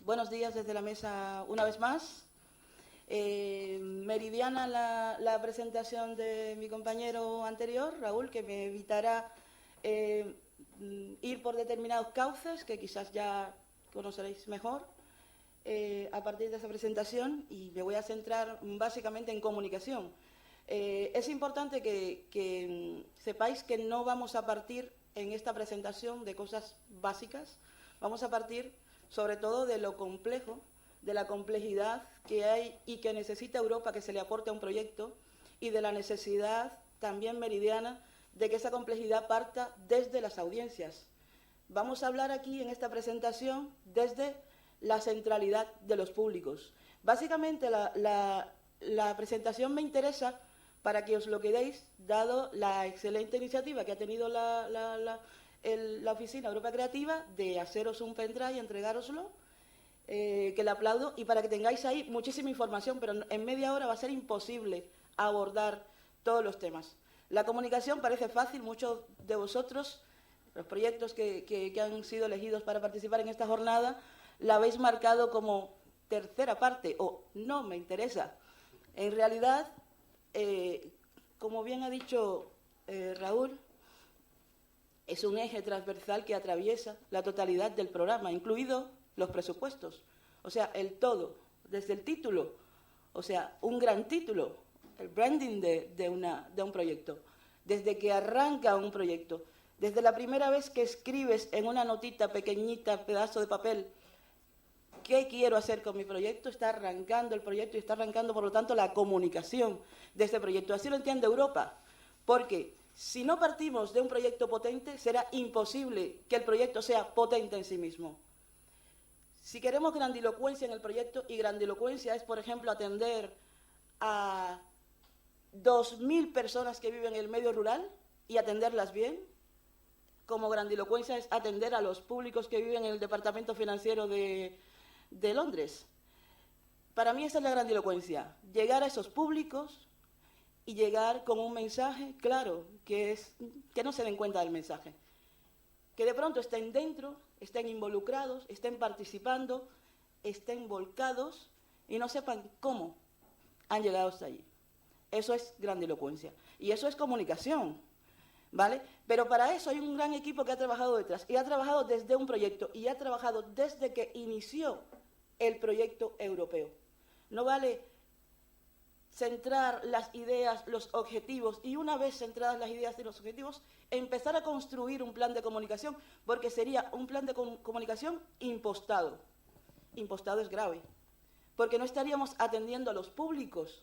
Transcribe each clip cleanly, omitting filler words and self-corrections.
Buenos días desde la mesa una vez más. Meridiana la presentación de mi compañero anterior, Raúl, que me evitará ir por determinados cauces que quizás ya conoceréis mejor a partir de esa presentación, y me voy a centrar básicamente en comunicación. Es importante que sepáis que no vamos a partir en esta presentación de cosas básicas, vamos a partir sobre todo de lo complejo, de la complejidad que hay y que necesita Europa que se le aporte a un proyecto, y de la necesidad también meridiana de que esa complejidad parta desde las audiencias. Vamos a hablar aquí en esta presentación desde la centralidad de los públicos. Básicamente la presentación me interesa para que os lo quedéis, dado la excelente iniciativa que ha tenido la Oficina Europa Creativa de haceros un pendrive y entregároslo, que le aplaudo, y para que tengáis ahí muchísima información, pero en media hora va a ser imposible abordar todos los temas. La comunicación parece fácil, muchos de vosotros, los proyectos que han sido elegidos para participar en esta jornada, la habéis marcado como tercera parte, o no me interesa. En realidad, como bien ha dicho Raúl, es un eje transversal que atraviesa la totalidad del programa, incluidos los presupuestos. O sea, el todo, desde el título, o sea, un gran título, el branding de un proyecto, desde que arranca un proyecto, desde la primera vez que escribes en una notita pequeñita, pedazo de papel, ¿qué quiero hacer con mi proyecto? Está arrancando el proyecto y está arrancando, por lo tanto, la comunicación de este proyecto. Así lo entiende Europa, porque si no partimos de un proyecto potente, será imposible que el proyecto sea potente en sí mismo. Si queremos grandilocuencia en el proyecto, y grandilocuencia es, por ejemplo, atender a 2.000 personas que viven en el medio rural y atenderlas bien, como grandilocuencia es atender a los públicos que viven en el departamento financiero de Londres. Para mí esa es la grandilocuencia, llegar a esos públicos y llegar con un mensaje claro, que no se den cuenta del mensaje, que de pronto estén dentro, estén involucrados, estén participando, estén volcados y no sepan cómo han llegado hasta allí. Eso es grandilocuencia y eso es comunicación, ¿vale? Pero para eso hay un gran equipo que ha trabajado detrás, y ha trabajado desde un proyecto, y ha trabajado desde que inició el proyecto europeo. No vale centrar las ideas, los objetivos, y una vez centradas las ideas y los objetivos, empezar a construir un plan de comunicación, porque sería un plan de comunicación impostado. Impostado es grave, porque no estaríamos atendiendo a los públicos.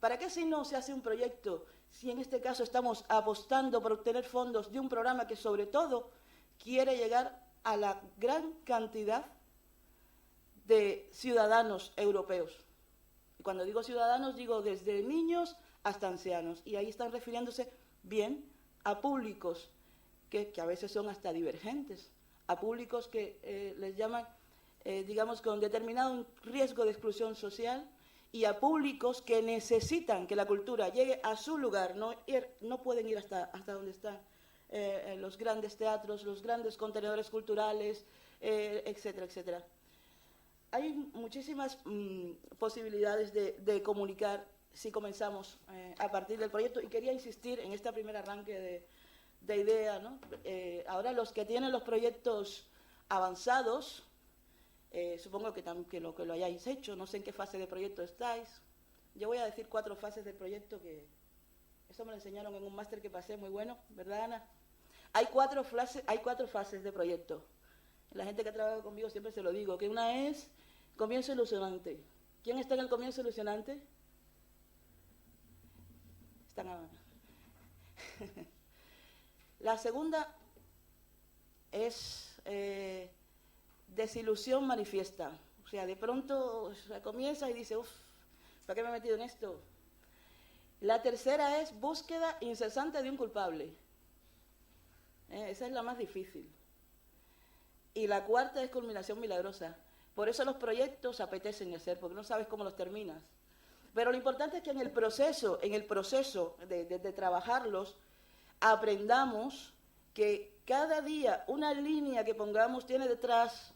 ¿Para qué si no se hace un proyecto, si en este caso estamos apostando por obtener fondos de un programa que sobre todo quiere llegar a la gran cantidad de ciudadanos europeos? Y cuando digo ciudadanos, digo desde niños hasta ancianos. Y ahí están refiriéndose bien a públicos que a veces son hasta divergentes, a públicos que les llaman, digamos, con determinado riesgo de exclusión social, y a públicos que necesitan que la cultura llegue a su lugar, no pueden ir hasta donde están los grandes teatros, los grandes contenedores culturales, etcétera, etcétera. Hay muchísimas posibilidades de comunicar si comenzamos a partir del proyecto, y quería insistir en este primer arranque de idea, ¿no? Ahora los que tienen los proyectos avanzados, supongo que lo hayáis hecho, no sé en qué fase de proyecto estáis. Yo voy a decir 4 fases del proyecto, que eso me lo enseñaron en un máster que pasé, muy bueno, ¿verdad, Ana? Hay 4 fases de proyecto. La gente que ha trabajado conmigo siempre se lo digo, que una es comienzo ilusionante. ¿Quién está en el comienzo ilusionante? Están ahora. La segunda es desilusión manifiesta. O sea, de pronto comienza y dice, uff, ¿para qué me he metido en esto? La tercera es búsqueda incesante de un culpable. Esa es la más difícil. Y la cuarta es culminación milagrosa. Por eso los proyectos apetecen hacer, porque no sabes cómo los terminas. Pero lo importante es que en el proceso de trabajarlos, aprendamos que cada día una línea que pongamos tiene detrás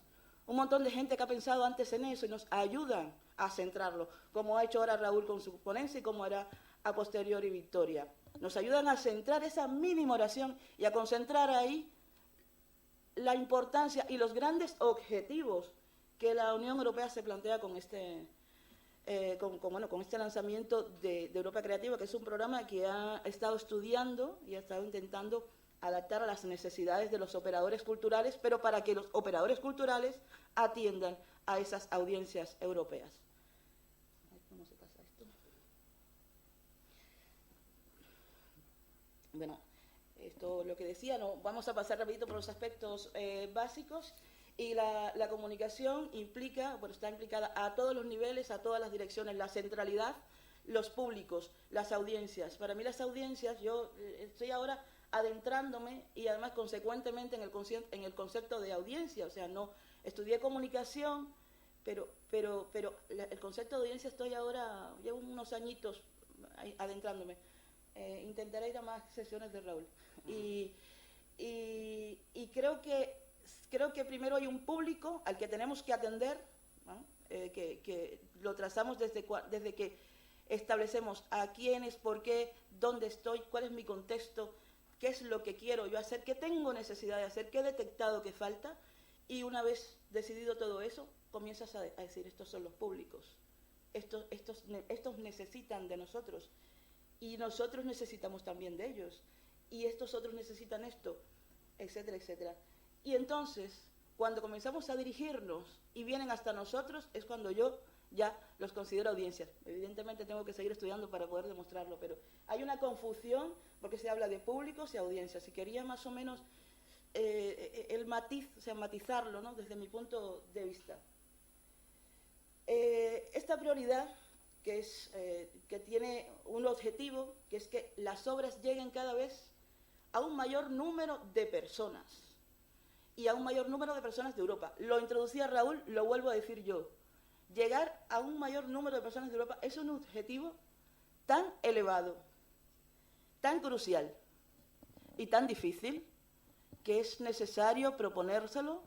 un montón de gente que ha pensado antes en eso y nos ayudan a centrarlo, como ha hecho ahora Raúl con su ponencia y como hará a posteriori Victoria. Nos ayudan a centrar esa mínima oración y a concentrar ahí la importancia y los grandes objetivos que la Unión Europea se plantea con este, con este lanzamiento de Europa Creativa, que es un programa que ha estado estudiando y ha estado intentando adaptar a las necesidades de los operadores culturales, pero para que los operadores culturales atiendan a esas audiencias europeas. ¿Cómo se pasa esto? Bueno, esto lo que decía, no, vamos a pasar rapidito por los aspectos básicos. Y la comunicación implica, bueno, está implicada a todos los niveles, a todas las direcciones, la centralidad, los públicos, las audiencias. Para mí las audiencias, yo estoy ahora adentrándome y además consecuentemente en el concepto de audiencia, o sea, no estudié comunicación, pero el concepto de audiencia estoy ahora, llevo unos añitos adentrándome. Intentaré ir a más sesiones de Raúl. Y creo que primero hay un público al que tenemos que atender, ¿no? Que lo trazamos desde que establecemos a quiénes, por qué, dónde estoy, cuál es mi contexto, qué es lo que quiero yo hacer, qué tengo necesidad de hacer, qué he detectado que falta, y una vez decidido todo eso, comienzas a decir, estos son los públicos, estos necesitan de nosotros, y nosotros necesitamos también de ellos, y estos otros necesitan esto, etcétera, etcétera. Y entonces, cuando comenzamos a dirigirnos y vienen hasta nosotros, es cuando yo ya los considero audiencias. Evidentemente tengo que seguir estudiando para poder demostrarlo, pero hay una confusión porque se habla de públicos y audiencias. Y quería más o menos el matiz, o sea, matizarlo, ¿no?, desde mi punto de vista. Esta prioridad, que tiene un objetivo, que es que las obras lleguen cada vez a un mayor número de personas. Y a un mayor número de personas de Europa. Lo introducía Raúl, lo vuelvo a decir yo. Llegar a un mayor número de personas de Europa es un objetivo tan elevado, tan crucial y tan difícil que es necesario proponérselo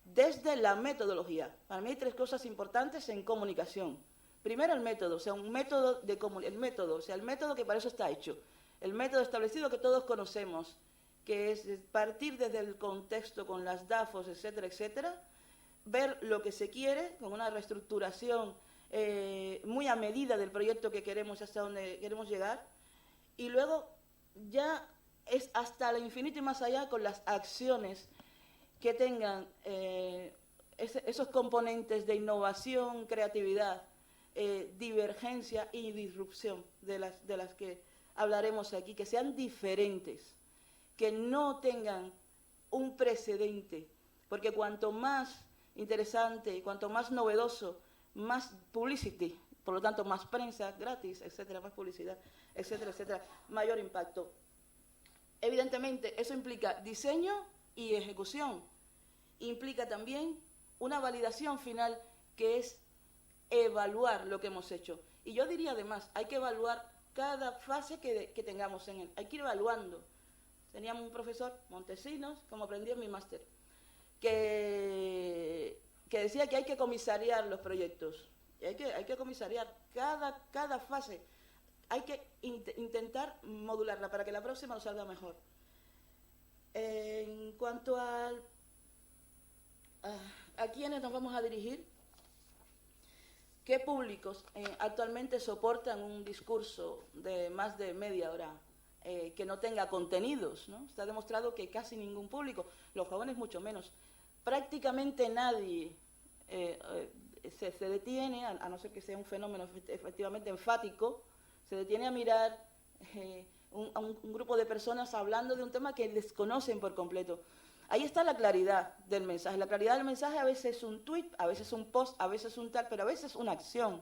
desde la metodología. Para mí hay tres cosas importantes en comunicación. Primero, el método, o sea, el método que para eso está hecho. El método establecido que todos conocemos, que es partir desde el contexto con las DAFOs, etcétera, etcétera, ver lo que se quiere con una reestructuración muy a medida del proyecto que queremos, hasta donde queremos llegar, y luego ya es hasta el infinito y más allá con las acciones que tengan esos componentes de innovación, creatividad, divergencia y disrupción de las que hablaremos aquí, que sean diferentes, que no tengan un precedente, porque cuanto más interesante, cuanto más novedoso, más publicity, por lo tanto más prensa gratis, etcétera, más publicidad, etcétera, etcétera, mayor impacto. Evidentemente, eso implica diseño y ejecución. Implica también una validación final, que es evaluar lo que hemos hecho. Y yo diría además, hay que evaluar cada fase que tengamos en él, hay que ir evaluando. Teníamos un profesor, Montesinos, como aprendí en mi máster, que decía que hay que comisariar los proyectos. Y hay que comisariar cada fase. Hay que intentar modularla para que la próxima nos salga mejor. En cuanto a quiénes nos vamos a dirigir, ¿qué públicos actualmente soportan un discurso de más de media hora que no tenga contenidos, ¿no? Está demostrado que casi ningún público, los jóvenes mucho menos, prácticamente nadie se detiene, a no ser que sea un fenómeno efectivamente enfático, se detiene a mirar a un grupo de personas hablando de un tema que desconocen por completo. Ahí está la claridad del mensaje. La claridad del mensaje a veces es un tuit, a veces un post, a veces un tal, pero a veces una acción.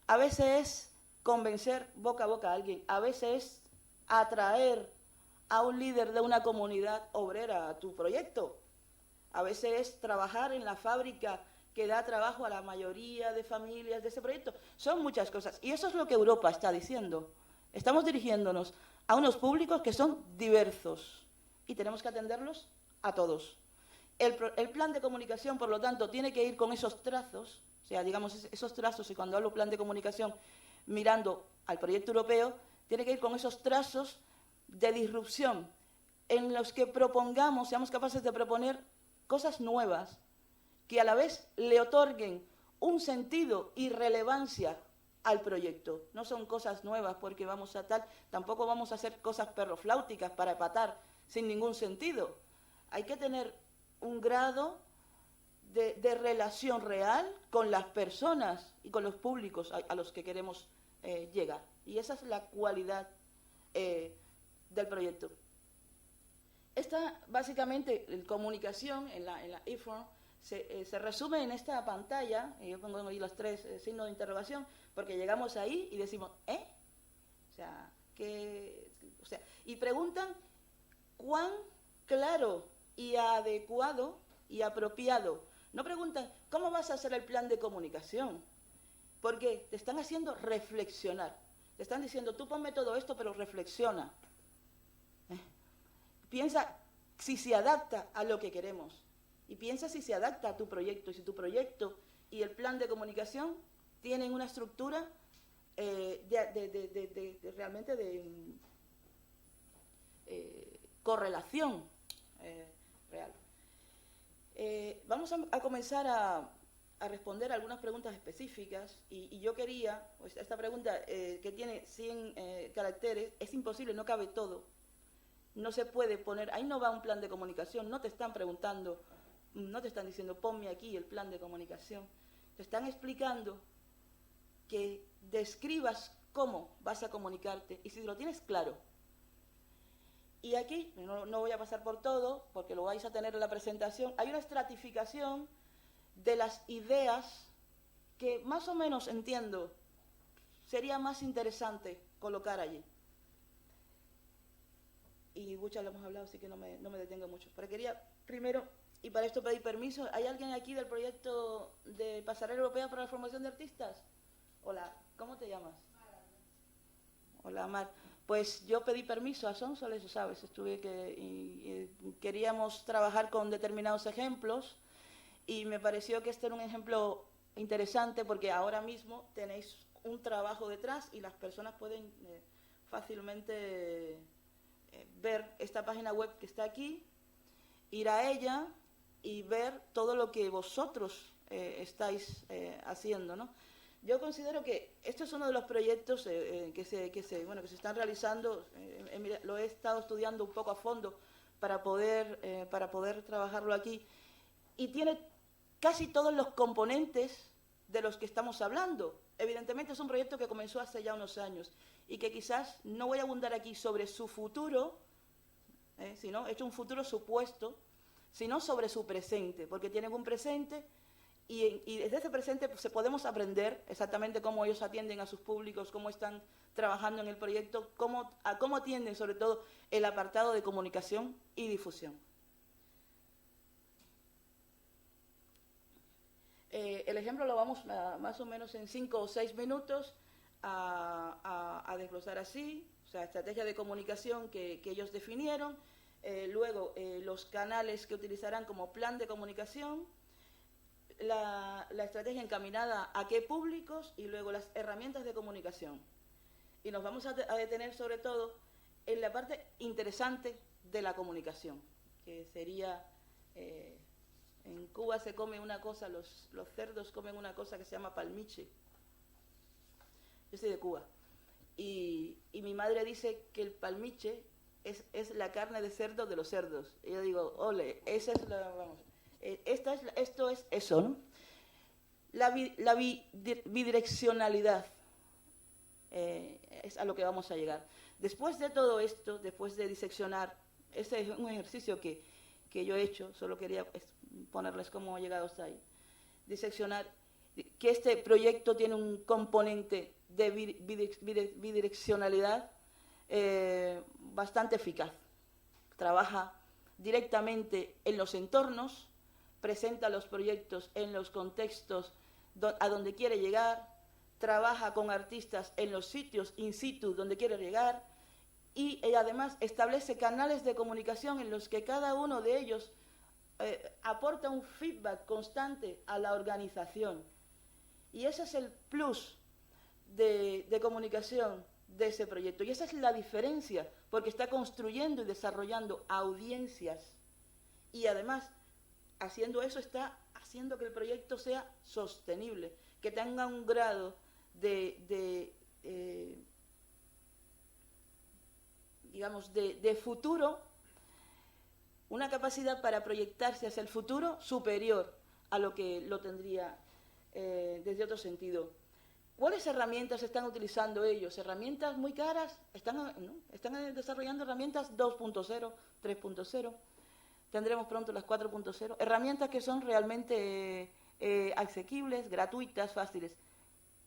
A veces es convencer boca a boca a alguien, a veces es atraer a un líder de una comunidad obrera a tu proyecto. A veces es trabajar en la fábrica que da trabajo a la mayoría de familias de ese proyecto. Son muchas cosas. Y eso es lo que Europa está diciendo. Estamos dirigiéndonos a unos públicos que son diversos y tenemos que atenderlos a todos. El plan de comunicación, por lo tanto, tiene que ir con esos trazos, o sea, digamos, esos trazos, y cuando hablo plan de comunicación, mirando al proyecto europeo, tiene que ir con esos trazos de disrupción en los que propongamos, seamos capaces de proponer cosas nuevas que a la vez le otorguen un sentido y relevancia al proyecto. No son cosas nuevas porque vamos a tal, tampoco vamos a hacer cosas perrofláuticas para epatar sin ningún sentido. Hay que tener un grado de relación real con las personas y con los públicos a los que queremos llegar. Y esa es la cualidad del proyecto. Esta, básicamente, comunicación en la IFOR se resume en esta pantalla, y yo pongo ahí los tres signos de interrogación, porque llegamos ahí y decimos, ¿eh? O sea, y preguntan cuán claro y adecuado y apropiado. No preguntan, ¿cómo vas a hacer el plan de comunicación? Porque te están haciendo reflexionar. Te están diciendo, tú ponme todo esto, pero reflexiona. Piensa si se adapta a lo que queremos. Y piensa si se adapta a tu proyecto. Y si tu proyecto y el plan de comunicación tienen una estructura realmente de correlación real. Vamos a comenzar a responder algunas preguntas específicas y yo quería, pues esta pregunta que tiene 100 caracteres, es imposible, no cabe todo. No se puede poner, ahí no va un plan de comunicación, no te están preguntando, no te están diciendo ponme aquí el plan de comunicación, te están explicando que describas cómo vas a comunicarte y si lo tienes claro. Y aquí, no voy a pasar por todo, porque lo vais a tener en la presentación, hay una estratificación de las ideas que más o menos entiendo, sería más interesante colocar allí. Y muchas lo hemos hablado, así que no me detengo mucho. Pero quería, primero, y para esto pedir permiso, ¿hay alguien aquí del proyecto de Pasarela Europea para la Formación de Artistas? Hola, ¿cómo te llamas? Hola, Mar. Pues yo pedí permiso a Sonsoles, ¿sabes? Queríamos trabajar con determinados ejemplos y me pareció que este era un ejemplo interesante porque ahora mismo tenéis un trabajo detrás y las personas pueden fácilmente ver esta página web que está aquí, ir a ella y ver todo lo que vosotros estáis haciendo, ¿no? Yo considero que esto es uno de los proyectos que se están realizando. Lo he estado estudiando un poco a fondo para poder trabajarlo aquí. Y tiene casi todos los componentes de los que estamos hablando. Evidentemente es un proyecto que comenzó hace ya unos años y que quizás no voy a abundar aquí sobre su futuro, sino he hecho un futuro supuesto, sino sobre su presente, porque tienen un presente. Y desde ese presente pues, podemos aprender exactamente cómo ellos atienden a sus públicos, cómo están trabajando en el proyecto, cómo atienden sobre todo el apartado de comunicación y difusión. El ejemplo lo vamos más o menos en 5 o 6 minutos a desglosar así, o sea, estrategia de comunicación que ellos definieron, luego los canales que utilizarán como plan de comunicación, la estrategia encaminada a qué públicos y luego las herramientas de comunicación. Y nos vamos a detener sobre todo en la parte interesante de la comunicación, que sería, en Cuba se come una cosa, los cerdos comen una cosa que se llama palmiche. Yo soy de Cuba. Y mi madre dice que el palmiche es la carne de cerdo de los cerdos. Y yo digo, ole, esa es la... Vamos, esto es eso, ¿no? La bidireccionalidad es a lo que vamos a llegar. Después de todo esto, después de diseccionar, ese es un ejercicio que yo he hecho, solo quería ponerles cómo he llegado hasta ahí. Diseccionar que este proyecto tiene un componente de bidireccionalidad bastante eficaz. Trabaja directamente en los entornos, presenta los proyectos en los contextos a donde quiere llegar, trabaja con artistas en los sitios in situ donde quiere llegar y además establece canales de comunicación en los que cada uno de ellos aporta un feedback constante a la organización. Y ese es el plus de comunicación de ese proyecto. Y esa es la diferencia, porque está construyendo y desarrollando audiencias. Y además, haciendo eso, está haciendo que el proyecto sea sostenible, que tenga un grado digamos, de futuro, una capacidad para proyectarse hacia el futuro superior a lo que lo tendría desde otro sentido. ¿Cuáles herramientas están utilizando ellos? ¿Herramientas muy caras? Están desarrollando herramientas 2.0, 3.0. Tendremos pronto las 4.0. Herramientas que son realmente asequibles, gratuitas, fáciles.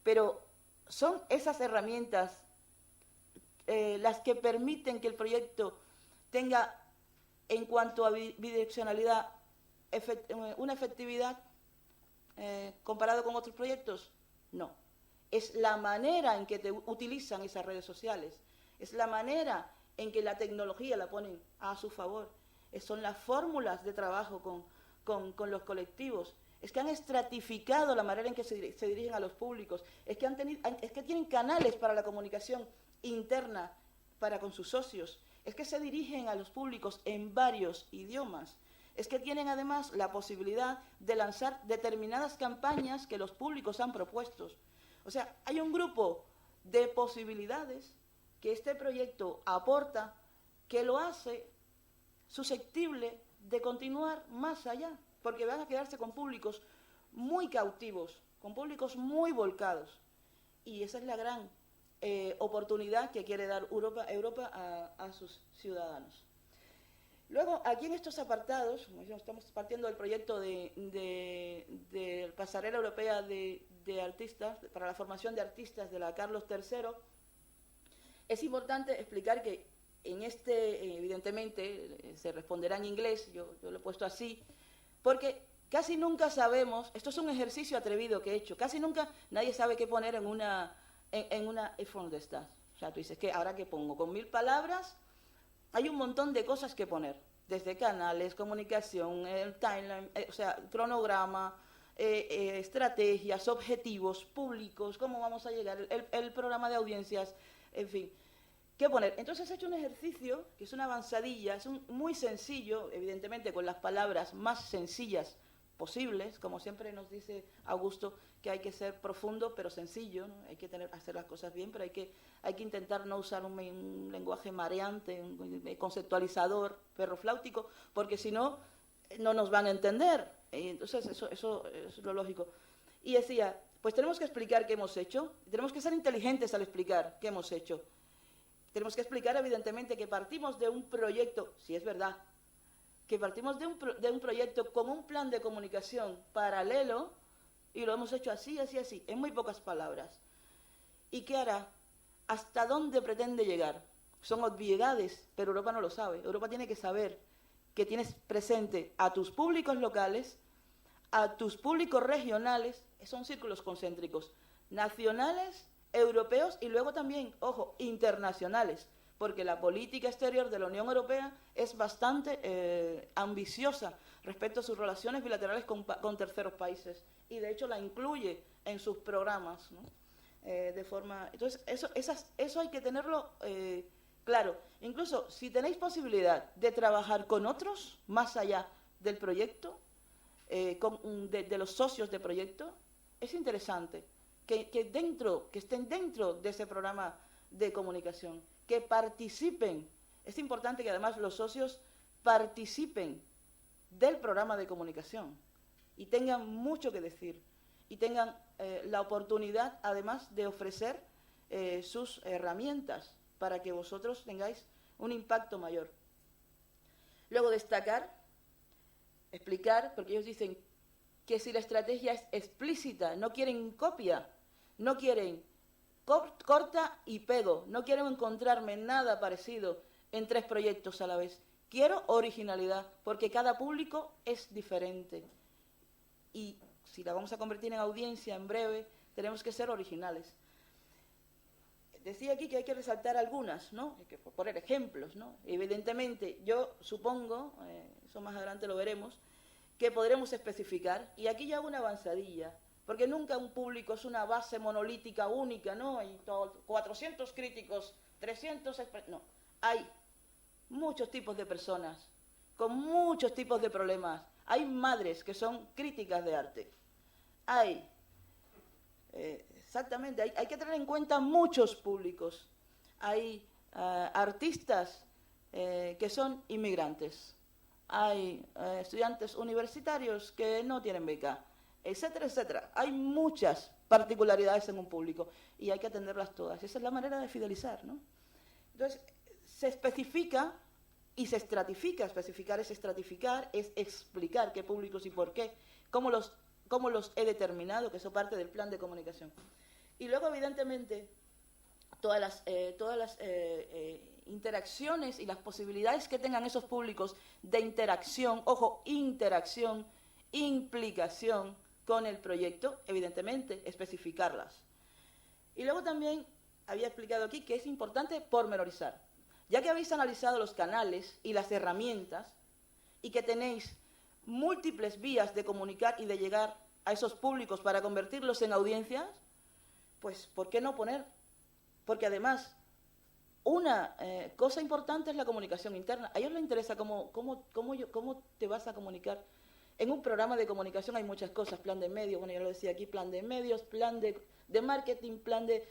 Pero son esas herramientas las que permiten que el proyecto tenga, en cuanto a bidireccionalidad, una efectividad comparado con otros proyectos. No. Es la manera en que utilizan esas redes sociales. Es la manera en que la tecnología la ponen a su favor. Son las fórmulas de trabajo con los colectivos. Es que han estratificado la manera en que se dirigen a los públicos. Es que tienen canales para la comunicación interna con sus socios. Es que se dirigen a los públicos en varios idiomas. Es que tienen además la posibilidad de lanzar determinadas campañas que los públicos han propuesto. O sea, hay un grupo de posibilidades que este proyecto aporta que lo hace susceptible de continuar más allá, porque van a quedarse con públicos muy cautivos, con públicos muy volcados. Y esa es la gran oportunidad que quiere dar Europa a sus ciudadanos. Luego, aquí en estos apartados, como estamos partiendo del proyecto de Pasarela Europea de Artistas, para la formación de artistas de la Carlos III, es importante explicar que en evidentemente, se responderá en inglés, yo lo he puesto así, porque casi nunca sabemos, esto es un ejercicio atrevido que he hecho, casi nunca nadie sabe qué poner en una ¿dónde estás? O sea, tú dices, ¿ahora qué pongo? Con 1000 palabras hay un montón de cosas que poner, desde canales, comunicación, el timeline, o sea, cronograma, estrategias, objetivos públicos, cómo vamos a llegar, el programa de audiencias, en fin. ¿Qué poner? Entonces he hecho un ejercicio, que es una avanzadilla, es muy sencillo, evidentemente con las palabras más sencillas posibles, como siempre nos dice Augusto, que hay que ser profundo pero sencillo, ¿no? Hay que hacer las cosas bien, pero hay que intentar no usar un lenguaje mareante, un conceptualizador, perrofláutico, porque si no, no nos van a entender. Entonces eso es lo lógico. Y decía, pues tenemos que explicar qué hemos hecho, tenemos que ser inteligentes al explicar qué hemos hecho. Tenemos que explicar, evidentemente, que partimos de un proyecto, si es verdad, que partimos de un proyecto con un plan de comunicación paralelo y lo hemos hecho así, así, así, en muy pocas palabras. ¿Y qué hará? ¿Hasta dónde pretende llegar? Son obviedades, pero Europa no lo sabe. Europa tiene que saber que tienes presente a tus públicos locales, a tus públicos regionales, son círculos concéntricos, nacionales, europeos y luego también, ojo, internacionales, porque la política exterior de la Unión Europea es bastante ambiciosa respecto a sus relaciones bilaterales con terceros países y de hecho la incluye en sus programas, ¿no? De forma. Entonces eso hay que tenerlo claro. Incluso si tenéis posibilidad de trabajar con otros más allá del proyecto, de los socios de proyecto, es interesante que estén dentro de ese programa de comunicación, que participen. Es importante que además los socios participen del programa de comunicación y tengan mucho que decir y tengan la oportunidad además de ofrecer sus herramientas para que vosotros tengáis un impacto mayor. Luego destacar, explicar, porque ellos dicen que si la estrategia es explícita, no quieren copia, no quieren corta y pego, no quiero encontrarme nada parecido en 3 proyectos a la vez. Quiero originalidad, porque cada público es diferente. Y si la vamos a convertir en audiencia en breve, tenemos que ser originales. Decía aquí que hay que resaltar algunas, ¿no? Hay que poner ejemplos, ¿no? Evidentemente, yo supongo, eso más adelante lo veremos, que podremos especificar, y aquí ya hago una avanzadilla, porque nunca un público es una base monolítica única, ¿no? Hay 400 críticos, 300... No, hay muchos tipos de personas, con muchos tipos de problemas. Hay madres que son críticas de arte. Hay, exactamente, hay que tener en cuenta muchos públicos. Hay artistas que son inmigrantes. Hay estudiantes universitarios que no tienen beca, etcétera, etcétera. Hay muchas particularidades en un público y hay que atenderlas todas. Esa es la manera de fidelizar, ¿no? Entonces, se especifica y se estratifica. Especificar es estratificar, es explicar qué públicos y por qué, cómo los he determinado, que eso parte del plan de comunicación. Y luego, evidentemente, todas las interacciones y las posibilidades que tengan esos públicos de interacción, ojo, interacción, implicación con el proyecto, evidentemente, especificarlas. Y luego también había explicado aquí que es importante pormenorizar. Ya que habéis analizado los canales y las herramientas y que tenéis múltiples vías de comunicar y de llegar a esos públicos para convertirlos en audiencias, pues ¿por qué no poner? Porque además, una cosa importante es la comunicación interna. A ellos les interesa cómo te vas a comunicar. En un programa de comunicación hay muchas cosas, plan de medios, bueno, ya lo decía aquí, plan de medios, plan de marketing, plan de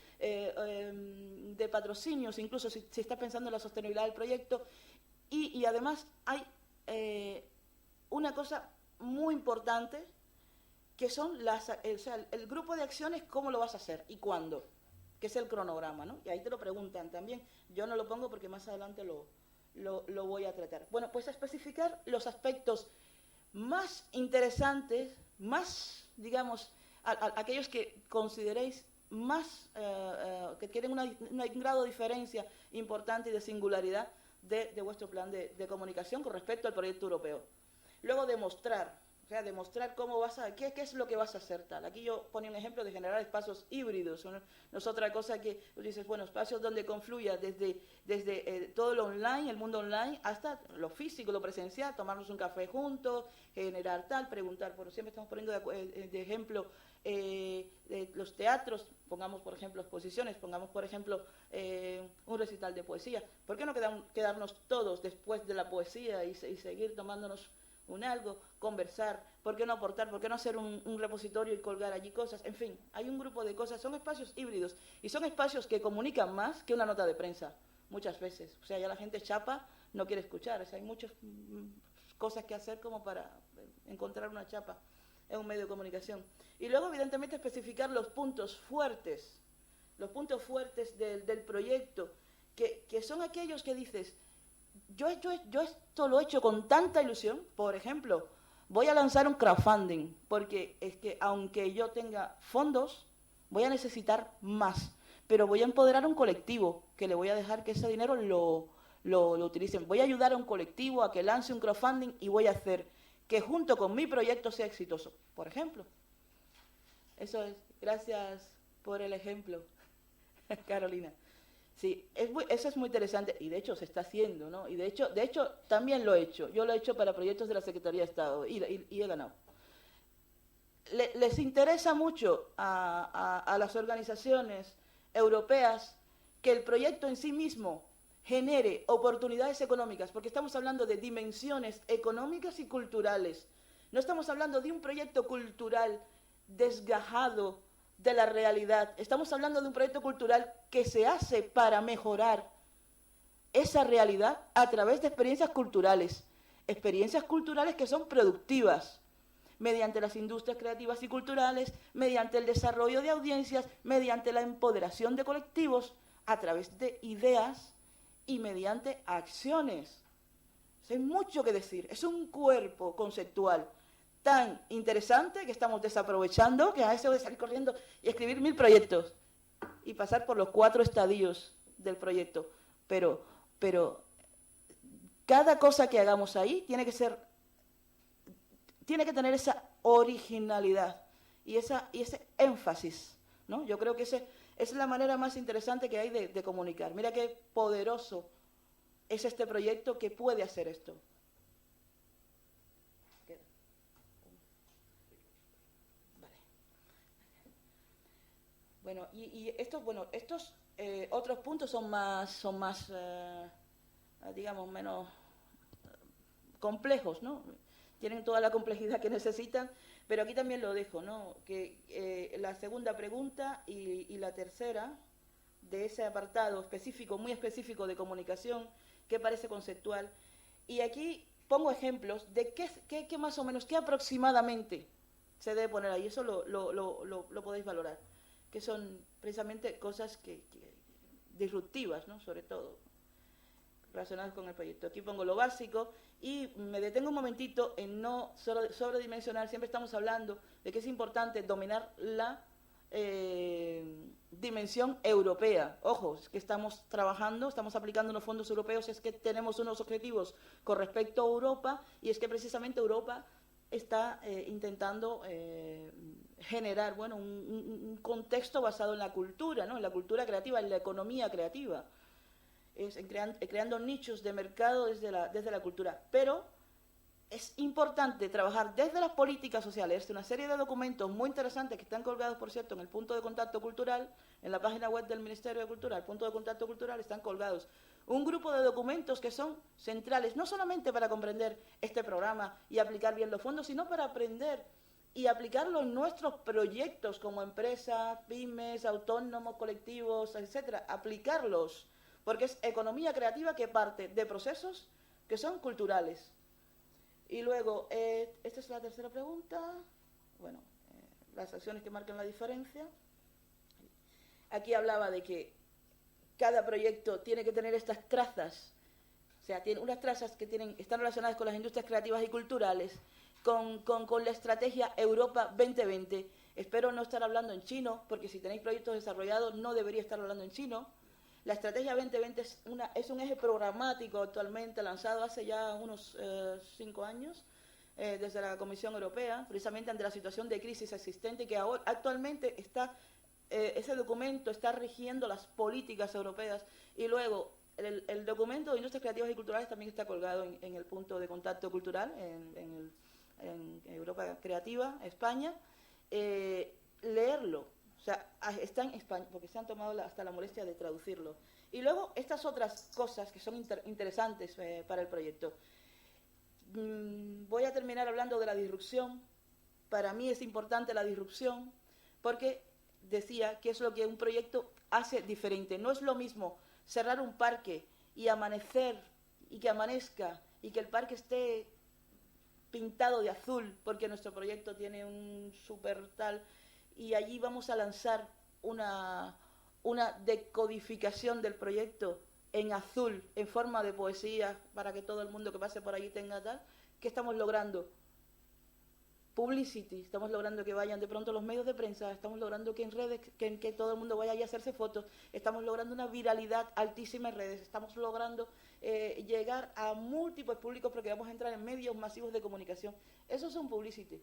patrocinios, incluso si estás pensando en la sostenibilidad del proyecto. Y además hay una cosa muy importante, que son el grupo de acciones, cómo lo vas a hacer y cuándo, que es el cronograma, ¿no? Y ahí te lo preguntan también. Yo no lo pongo porque más adelante lo voy a tratar. Bueno, pues a especificar los aspectos más interesantes, más, digamos, aquellos que consideréis más, que tienen un grado de diferencia importante y de singularidad de vuestro plan de comunicación con respecto al proyecto europeo. Luego demostrar cómo qué es lo que vas a hacer tal. Aquí yo ponía un ejemplo de generar espacios híbridos, no es otra cosa que, dices, bueno, espacios donde confluya desde todo lo online, el mundo online, hasta lo físico, lo presencial, tomarnos un café juntos, generar tal, preguntar, bueno, siempre estamos poniendo de ejemplo los teatros, pongamos por ejemplo exposiciones, pongamos por ejemplo un recital de poesía. ¿Por qué no quedarnos todos después de la poesía y seguir tomándonos un algo, conversar? ¿Por qué no aportar? ¿Por qué no hacer un repositorio y colgar allí cosas? En fin, hay un grupo de cosas, son espacios híbridos y son espacios que comunican más que una nota de prensa, muchas veces. O sea, ya la gente chapa, no quiere escuchar. O sea, hay muchas cosas que hacer como para encontrar una chapa en un medio de comunicación. Y luego, evidentemente, especificar los puntos fuertes del proyecto, que son aquellos que dices, yo esto lo he hecho con tanta ilusión. Por ejemplo, voy a lanzar un crowdfunding, porque es que aunque yo tenga fondos, voy a necesitar más, pero voy a empoderar a un colectivo, que le voy a dejar que ese dinero lo utilicen. Voy a ayudar a un colectivo a que lance un crowdfunding y voy a hacer que junto con mi proyecto sea exitoso, por ejemplo. Eso es. Gracias por el ejemplo, Carolina. Sí, eso es muy interesante y de hecho se está haciendo, ¿no? Y de hecho también lo he hecho. Yo lo he hecho para proyectos de la Secretaría de Estado y he ganado. Les interesa mucho a las organizaciones europeas que el proyecto en sí mismo genere oportunidades económicas, porque estamos hablando de dimensiones económicas y culturales. No estamos hablando de un proyecto cultural desgajado de la realidad. Estamos hablando de un proyecto cultural que se hace para mejorar esa realidad a través de experiencias culturales que son productivas, mediante las industrias creativas y culturales, mediante el desarrollo de audiencias, mediante la empoderación de colectivos, a través de ideas y mediante acciones. Hay mucho que decir. Es un cuerpo conceptual tan interesante que estamos desaprovechando, que a veces voy a salir corriendo y escribir 1000 proyectos y pasar por los 4 estadios del proyecto. Pero cada cosa que hagamos ahí tiene que tener esa originalidad y ese énfasis, ¿no? Yo creo que esa es la manera más interesante que hay de comunicar. Mira qué poderoso es este proyecto que puede hacer esto. Bueno, estos otros puntos son más digamos, menos complejos, ¿no? Tienen toda la complejidad que necesitan, pero aquí también lo dejo, ¿no? Que la segunda pregunta y la tercera de ese apartado específico, muy específico de comunicación, que parece conceptual. Y aquí pongo ejemplos de qué más o menos, qué aproximadamente se debe poner ahí. Eso lo podéis valorar, que son precisamente cosas disruptivas, ¿no? Sobre todo relacionadas con el proyecto. Aquí pongo lo básico y me detengo un momentito en no sobredimensionar. Siempre estamos hablando de que es importante dominar la dimensión europea. Ojo, es que estamos trabajando, estamos aplicando unos fondos europeos, es que tenemos unos objetivos con respecto a Europa y es que precisamente Europa está intentando generar, bueno, un contexto basado en la cultura, ¿no? En la cultura creativa, en la economía creativa. Creando nichos de mercado desde la cultura. Pero es importante trabajar desde las políticas sociales, una serie de documentos muy interesantes que están colgados, por cierto, en el punto de contacto cultural, en la página web del Ministerio de Cultura, el punto de contacto cultural, están colgados un grupo de documentos que son centrales, no solamente para comprender este programa y aplicar bien los fondos, sino para aprender y aplicarlo en nuestros proyectos como empresas, pymes, autónomos, colectivos, etcétera, aplicarlos, porque es economía creativa que parte de procesos que son culturales. Y luego, esta es la tercera pregunta, bueno, las acciones que marcan la diferencia. Aquí hablaba de que cada proyecto tiene que tener estas trazas, o sea, tiene unas trazas que están relacionadas con las industrias creativas y culturales, con la estrategia Europa 2020. Espero no estar hablando en chino, porque si tenéis proyectos desarrollados no debería estar hablando en chino. La estrategia 2020 es un eje programático actualmente lanzado hace ya unos 5 años desde la Comisión Europea, precisamente ante la situación de crisis existente que actualmente ese documento está rigiendo las políticas europeas. Y luego el documento de Industrias Creativas y Culturales también está colgado en el punto de contacto cultural en Europa Creativa, España. Leerlo. O sea, está en español, porque se han tomado hasta la molestia de traducirlo. Y luego estas otras cosas que son interesantes para el proyecto. Voy a terminar hablando de la disrupción. Para mí es importante la disrupción porque decía que es lo que un proyecto hace diferente. No es lo mismo cerrar un parque y amanecer y que amanezca y que el parque esté pintado de azul porque nuestro proyecto tiene un super tal, y allí vamos a lanzar una decodificación del proyecto en azul, en forma de poesía, para que todo el mundo que pase por allí tenga tal. ¿Qué estamos logrando? Publicity, estamos logrando que vayan de pronto los medios de prensa, estamos logrando que en redes, que todo el mundo vaya allí a hacerse fotos, estamos logrando una viralidad altísima en redes, estamos logrando llegar a múltiples públicos porque vamos a entrar en medios masivos de comunicación. Eso es un publicity.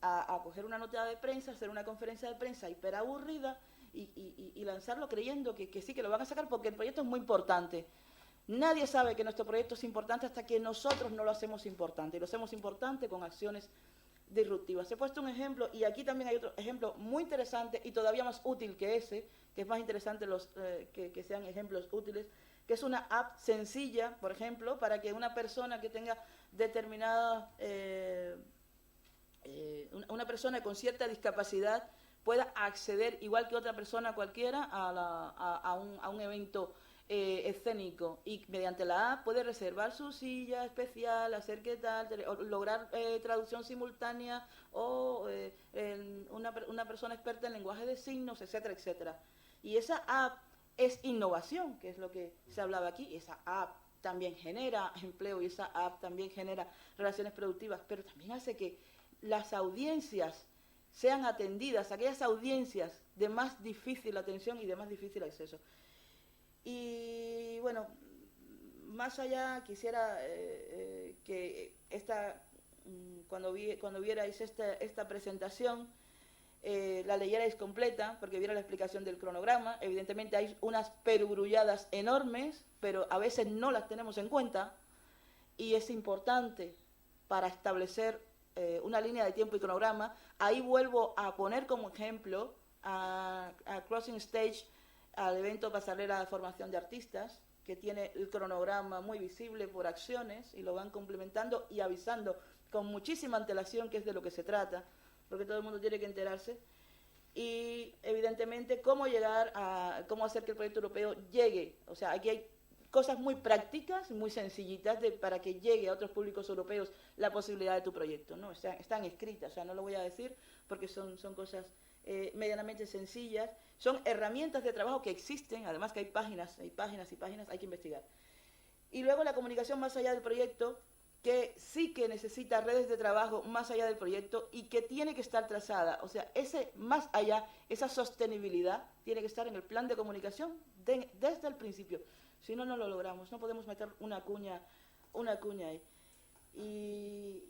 A coger una nota de prensa, hacer una conferencia de prensa hiperaburrida y lanzarlo creyendo que sí, que lo van a sacar porque el proyecto es muy importante. Nadie sabe que nuestro proyecto es importante hasta que nosotros no lo hacemos importante. Y lo hacemos importante con acciones disruptivas. He puesto un ejemplo y aquí también hay otro ejemplo muy interesante y todavía más útil que ese, que es más interesante que sean ejemplos útiles, que es una app sencilla, por ejemplo, para que una persona que tenga determinada... una persona con cierta discapacidad pueda acceder, igual que otra persona cualquiera, a un evento escénico, y mediante la app puede reservar su silla especial, hacer qué tal, lograr traducción simultánea o una persona experta en lenguaje de signos, etcétera, etcétera. Y esa app es innovación, que es lo que se hablaba aquí. Esa app también genera empleo y esa app también genera relaciones productivas, pero también hace que las audiencias sean atendidas, aquellas audiencias de más difícil atención y de más difícil acceso. Y bueno, más allá quisiera que cuando vierais esta presentación la leyerais completa, porque viera la explicación del cronograma. Evidentemente hay unas perogrulladas enormes, pero a veces no las tenemos en cuenta y es importante para establecer una línea de tiempo y cronograma. Ahí vuelvo a poner como ejemplo a Crossing Stage, al evento Pasarela de Formación de Artistas, que tiene el cronograma muy visible por acciones y lo van complementando y avisando con muchísima antelación que es de lo que se trata, porque todo el mundo tiene que enterarse. Y evidentemente cómo hacer que el proyecto europeo llegue. O sea, aquí hay cosas muy prácticas, muy sencillitas para que llegue a otros públicos europeos la posibilidad de tu proyecto, ¿no? Están escritas, o sea, no lo voy a decir porque son cosas medianamente sencillas, son herramientas de trabajo que existen, además que hay páginas y páginas, hay que investigar. Y luego la comunicación más allá del proyecto, que sí que necesita redes de trabajo más allá del proyecto y que tiene que estar trazada. O sea, ese más allá, esa sostenibilidad, tiene que estar en el plan de comunicación desde el principio. Si no, no lo logramos. No podemos meter una cuña ahí. Y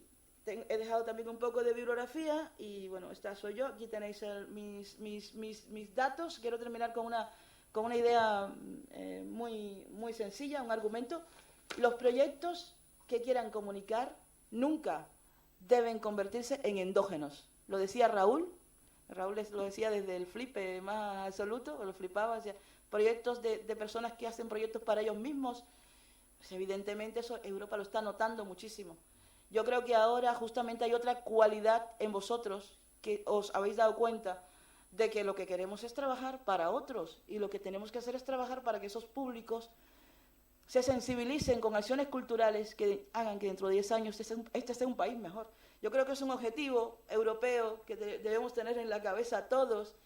he dejado también un poco de bibliografía y, bueno, esta soy yo. Aquí tenéis mis datos. Quiero terminar con una idea muy sencilla, un argumento. Los proyectos que quieran comunicar nunca deben convertirse en endógenos. Lo decía Raúl lo decía desde el flipe más absoluto, lo flipaba, decía, proyectos de personas que hacen proyectos para ellos mismos. Pues evidentemente eso Europa lo está notando muchísimo. Yo creo que ahora justamente hay otra cualidad en vosotros que os habéis dado cuenta de que lo que queremos es trabajar para otros y lo que tenemos que hacer es trabajar para que esos públicos se sensibilicen con acciones culturales que hagan que dentro de 10 años este sea un país mejor. Yo creo que es un objetivo europeo que debemos tener en la cabeza todos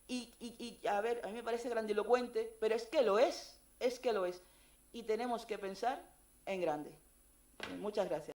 y a ver, a mí me parece grandilocuente, pero es que lo es. Y tenemos que pensar en grande. Muchas gracias.